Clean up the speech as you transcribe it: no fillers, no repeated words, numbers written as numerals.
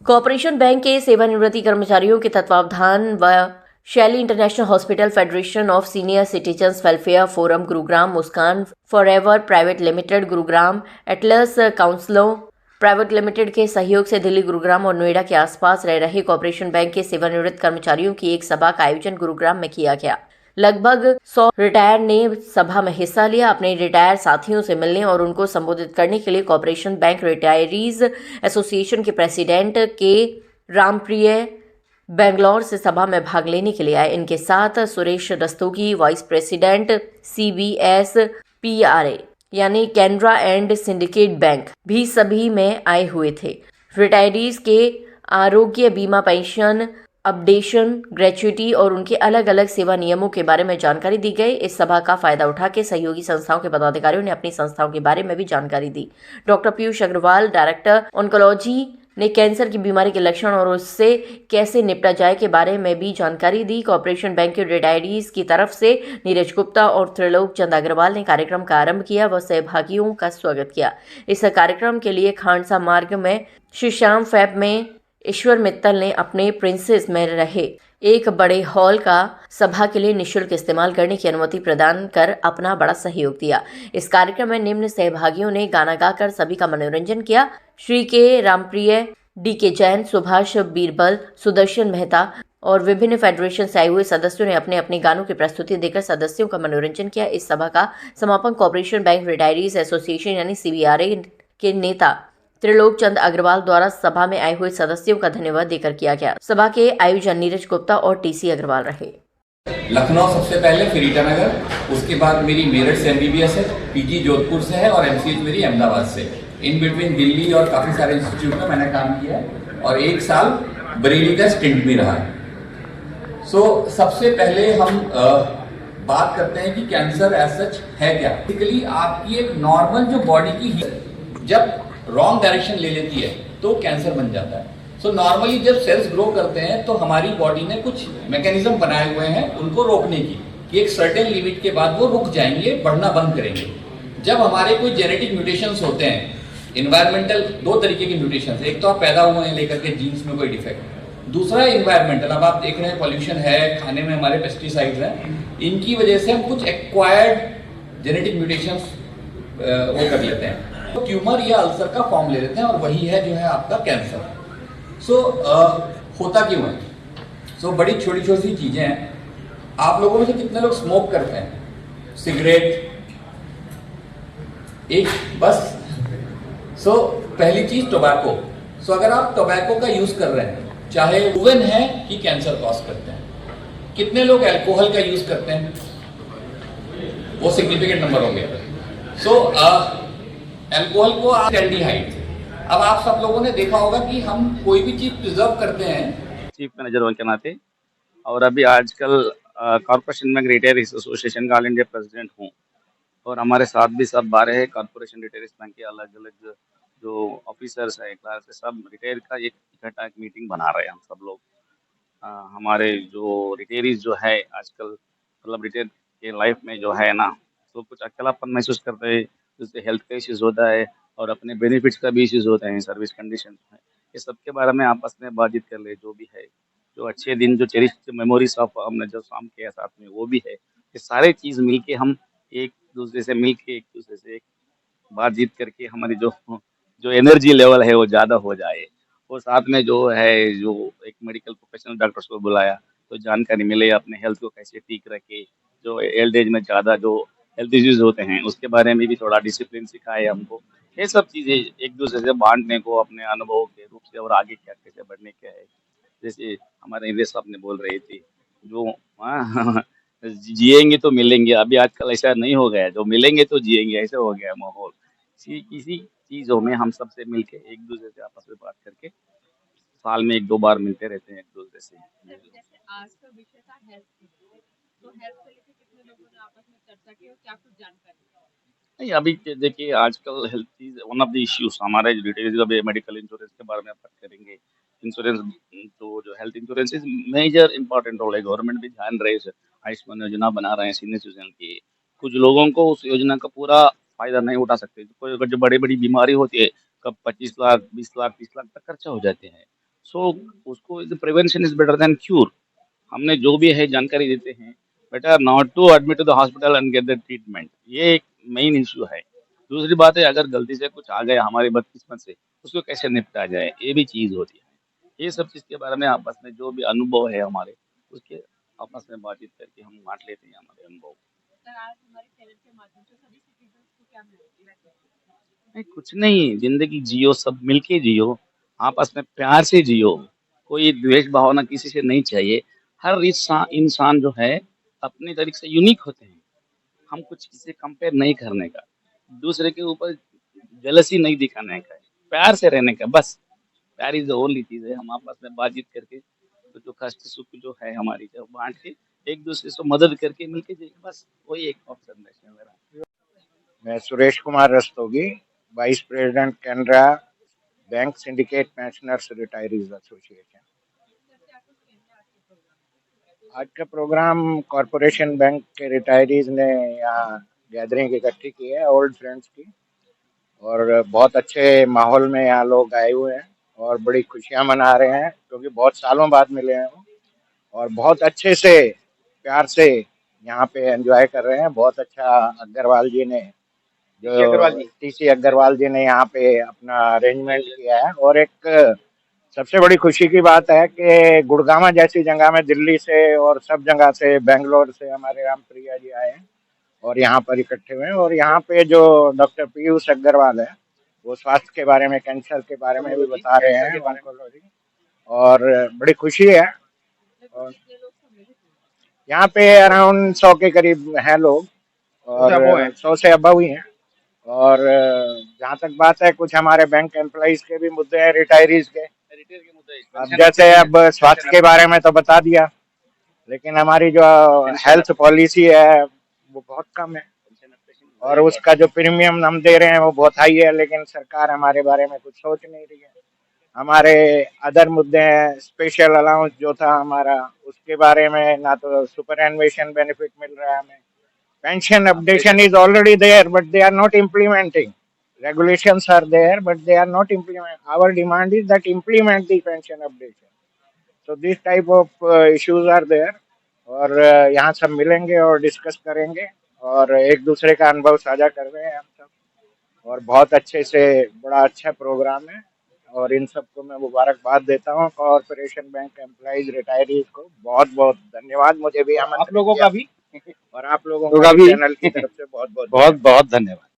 Corporation bank के सेवानिवृत्ति कर्मचारियों के तत्वावधान व Shaily international hospital federation of senior citizens welfare forum Gurugram, Muskan forever private limited Gurugram, Atlas काउंसलों प्राइवेट लिमिटेड के सहयोग से दिल्ली, गुरुग्राम और नोएडा के आसपास रह रहे कॉर्पोरेशन बैंक के सेवानिवृत्त कर्मचारियों की एक सभा का आयोजन गुरुग्राम में किया गया। लगभग 100 रिटायर ने सभा में हिस्सा लिया। अपने रिटायर साथियों से मिलने और उनको संबोधित करने के लिए कॉर्पोरेशन बैंक रिटायरीज एसोसिएशन के प्रेसिडेंट के रामप्रिय बेंगलोर से सभा में भाग लेने के लिए आए। इनके साथ Suresh Rastogi, vice president CBS PRA यानी कैनरा एंड सिंडिकेट बैंक भी सभी में आए हुए थे। रिटायरीज के आरोग्य बीमा, पेंशन, अपडेशन, ग्रेच्युटी और उनके अलग अलग सेवा नियमों के बारे में जानकारी दी गई। इस सभा का फायदा उठा के सहयोगी संस्थाओं के पदाधिकारियों ने अपनी संस्थाओं के बारे में भी जानकारी दी। Doctor Piyush Agarwal, director oncology, ने कैंसर की बीमारी के लक्षण और उससे कैसे निपटा जाए के बारे में भी जानकारी दी। कॉर्पोरेशन बैंक के रिटायरीज की तरफ से नीरज गुप्ता और त्रिलोक चंद अग्रवाल ने कार्यक्रम का आरंभ किया व सहभागियों का स्वागत किया। इस कार्यक्रम के लिए खांडसा मार्ग में श्री श्याम फैब में ईश्वर मित्तल ने अपने प्रिंसेस में रहे एक बड़े हॉल का सभा के लिए निःशुल्क इस्तेमाल करने की अनुमति प्रदान कर अपना बड़ा सहयोग दिया। इस कार्यक्रम में निम्न सहभागियों ने गाना गाकर सभी का मनोरंजन किया। श्री के रामप्रिय, DK जैन, सुभाष बीरबल, सुदर्शन मेहता और विभिन्न फेडरेशन से आए हुए सदस्यों ने अपने अपने गानों की प्रस्तुति देकर सदस्यों का मनोरंजन किया। इस सभा का समापन कॉर्पोरेशन बैंक रिटायरीज एसोसिएशन यानी CBRA के नेता त्रिलोक चंद अग्रवाल द्वारा सभा में आए हुए सदस्यों का धन्यवाद देकर किया गया। सभा के आयोजन नीरज गुप्ता और TC अग्रवाल रहे। लखनऊ सबसे पहले, फिर ईटानगर, उसके बाद मेरी मेरठ से MBBS है, PG जोधपुर से है और MCH मेरी अहमदाबाद से। इन बिटवीन दिल्ली और काफ़ी सारे इंस्टीट्यूट में मैंने काम किया है और 1 साल बरेली का स्टिंट भी रहा है। सबसे पहले हम बात करते हैं कि कैंसर एज सच है क्या। बेसिकली आपकी एक नॉर्मल जो बॉडी की जब रॉन्ग डायरेक्शन ले लेती है तो कैंसर बन जाता है। नॉर्मली जब सेल्स ग्रो करते हैं तो हमारी बॉडी ने कुछ मैकेनिज्म बनाए हुए हैं उनको रोकने की, कि एक सर्टेन लिमिट के बाद वो रुक जाएंगे, बढ़ना बंद करेंगे। जब हमारे कोई जेनेटिक म्यूटेशंस होते हैं, इन्वायरमेंटल 2 तरीके की म्यूटेशंस, एक तो आप पैदा हुए हैं लेकर के जीन्स में कोई डिफेक्ट, दूसरा इन्वायरमेंटल। अब आप देख रहे हैं पॉल्यूशन है, खाने में हमारे पेस्टिसाइड्स हैं, इनकी वजह से हम कुछ एक्वायर्ड जेनेटिक म्यूटेशंस वो कर लेते हैं, तो ट्यूमर या अल्सर का फॉर्म ले लेते हैं और वही है जो है आपका कैंसर। होता क्यों है? बड़ी छोटी छोटी चीजें हैं। आप लोगों में से कितने लोग स्मोक करते हैं? सिगरेट एक बस। पहली चीज टोबैको। अगर आप टोबैको का यूज कर रहे हैं, चाहे प्रूवन है कि कैंसर कॉज करते हैं। कितने लोग अल्कोहल का यूज करते हैं? वो सिग्निफिकेंट नंबर होंगे। अल्कोहल को एल्डिहाइड। अब आप सब लोगों ने देखा होगा कि हम कोई भी चीज प्रिजर्व करते हैं चीफ मैनेजर के नाते, और अभी आजकल कॉर्पोरेशन बैंक रिटायरीज एसोसिएशन का ऑल इंडिया प्रेसिडेंट हूँ। और हमारे साथ भी सब 12 कॉर्पोरेशन रिटायरीज बैंक के अलग अलग जो ऑफिसर्स है, क्लास है, सब रिटायर का एक इकट्ठा एक मीटिंग बना रहे हैं हम सब लोग। हमारे जो रिटायरीज जो है आजकल, मतलब रिटायर के लाइफ में जो है ना, तो कुछ अकेलापन महसूस करते हैं, जैसे हेल्थ का इश्यूज होता है और अपने बेनिफिट्स का भी इश्यूज होते हैं, सर्विस कंडीशन है, ये सब के बारे में आपस में बातचीत कर ले। जो भी है, जो अच्छे दिन, जो चेरिश मेमोरीज ऑफ हमने जो काम किया साथ में, वो भी है। ये सारे चीज़ मिलके हम एक दूसरे से मिलके, एक दूसरे से एक बातचीत करके हमारी जो जो एनर्जी लेवल है वो ज़्यादा हो जाए। और साथ में जो है, जो एक मेडिकल प्रोफेशनल डॉक्टर्स को बुलाया तो जानकारी मिले अपने हेल्थ को कैसे ठीक रखे, जो एल्ड एज में ज़्यादा जो हेल्थ इश्यूज होते हैं उसके बारे में भी थोड़ा डिसिप्लिन सिखाए हमको। ये सब चीज़ें एक दूसरे से बांटने को अपने अनुभव के रूप से, और आगे क्या कैसे बढ़ने क्या है। जैसे हमारे इंद्रेश साहब ने बोल रहे थे, जो जिएंगे तो मिलेंगे। अभी आजकल ऐसा नहीं हो गया, जो मिलेंगे तो जिएंगे, ऐसा हो गया माहौल। किसी चीज़ों में हम सबसे मिलके एक दूसरे से आपस में बात करके साल में 1-2 बार मिलते रहते हैं एक दूसरे से। जैसे आज का विषय था हेल्थ, तो हेल्थ को लेकर कितने लोगों ने आपस में चर्चा की और क्या कुछ जानकारी? नहीं, अभी देखिए आजकल health is one of the issues. हमारे डिटेल्स अभी मेडिकल इंश्योरेंस के बारे में बात करेंगे। इंश्योरेंस, तो जो health insurance is major important role है। गवर्नमेंट भी ध्यान रहे है, आयुष्मान योजना बना रहे हैं सीनियर सिटीजन की। कुछ लोगों को उस योजना का पूरा फायदा नहीं उठा सकते। कोई अगर जो बड़ी बड़ी बीमारी होती है, कब 25 लाख 20 लाख 30 लाख तक खर्चा हो जाते हैं। सो उसको prevention is better than cure. हमने जो भी है जानकारी देते हैं, better not to admit to the hospital and get the treatment, ये एक मेन इश्यू है। दूसरी बात है, अगर गलती से कुछ आ गया हमारी बदकिस्मत से, उसको कैसे निपटा जाए, ये भी चीज होती है। ये सब चीज के बारे में आपस में जो भी अनुभव है हमारे, उसके आपस में बातचीत करके हम बांट लेते हैं हमारे अनुभव। सर आज हमारे चैनल के माध्यम से सभी सिटीजन्स को क्या मैसेज? नहीं, कुछ नहीं, जिंदगी जियो, सब मिलके जियो, आपस में प्यार से जियो, कोई द्वेष भावना किसी से नहीं चाहिए। हर इंसान जो है अपने तरीके से यूनिक होते हैं। हम कुछ किसी से कंपेयर नहीं करने का, दूसरे के ऊपर जलसी नहीं दिखाने का, प्यार से रहने का, बस। प्यार इज द ओनली चीज है। हम आपस में बातचीत करके तो जो कष्ट सुख जो है हमारी, जो बांट के एक दूसरे से मदद करके मिलके जाइए, बस वही एक ऑप्शन है मेरा। मैं Suresh Kumar Rastogi, vice president Canara bank syndicate pensioners retirees association. Sir क्या कुछ कहना है आज के प्रोग्राम? आज का प्रोग्राम कॉरपोरेशन बैंक के रिटायरीज ने यहाँ गैदरिंग इकट्ठी की है ओल्ड फ्रेंड्स की, और बहुत अच्छे माहौल में यहाँ लोग आए हुए हैं और बड़ी खुशियाँ मना रहे हैं क्योंकि बहुत सालों बाद मिले हैं वो, और बहुत अच्छे से प्यार से यहाँ पे एंजॉय कर रहे हैं। बहुत अच्छा अग्रवाल जी ने टीसी अग्रवाल जी ने यहाँ पे अपना अरेंजमेंट किया है। और एक सबसे बड़ी खुशी की बात है कि गुड़गामा जैसी जगह में दिल्ली से और सब जगह से, बेंगलोर से हमारे राम प्रिया जी आए हैं और यहाँ पर इकट्ठे हुए हैं। और यहाँ पे जो डॉक्टर पीयूष अग्रवाल है, वो स्वास्थ्य के बारे में, कैंसर के बारे में भी बता रहे हैं, ऑन्कोलॉजी, और बड़ी खुशी है। और कितने लोग सम्मिलित हुए? यहाँ पे अराउंड 100 के करीब हैं लोग, और 100 से अबव ही हैं। और जहाँ तक बात है, कुछ हमारे बैंक एम्प्लॉइज के भी मुद्दे हैं, रिटायरीज के। अब जैसे अब स्वास्थ्य के बारे में तो बता दिया, लेकिन हमारी जो हेल्थ पॉलिसी है वो बहुत कम है, और उसका जो प्रीमियम हम दे रहे हैं वो बहुत हाई है, लेकिन सरकार हमारे बारे में कुछ सोच नहीं रही है। हमारे अदर मुद्दे हैं, स्पेशल अलाउंस जो था हमारा, उसके बारे में ना तो सुपर एनुएशन बेनिफिट मिल रहा है हमें। Pension updation is already there, but they are not implementing. Regulations are there, but they are not implementing. Our demand is that implement the pension updation. So these type of issues are there. और यहाँ सब मिलेंगे और discuss करेंगे, और एक दूसरे का अनुभव साझा कर रहे हैं हम सब, और बहुत अच्छे से, बड़ा अच्छा प्रोग्राम है। और इन सबको मैं मुबारकबाद देता हूँ। कॉर्पोरेशन बैंक एम्प्लॉइज रिटायरीज को बहुत बहुत धन्यवाद। मुझे भी आमंत्रित आप लोगों किया, का भी और आप लोगों का भी चैनल की तरफ से बहुत बहुत बहुत बहुत धन्यवाद।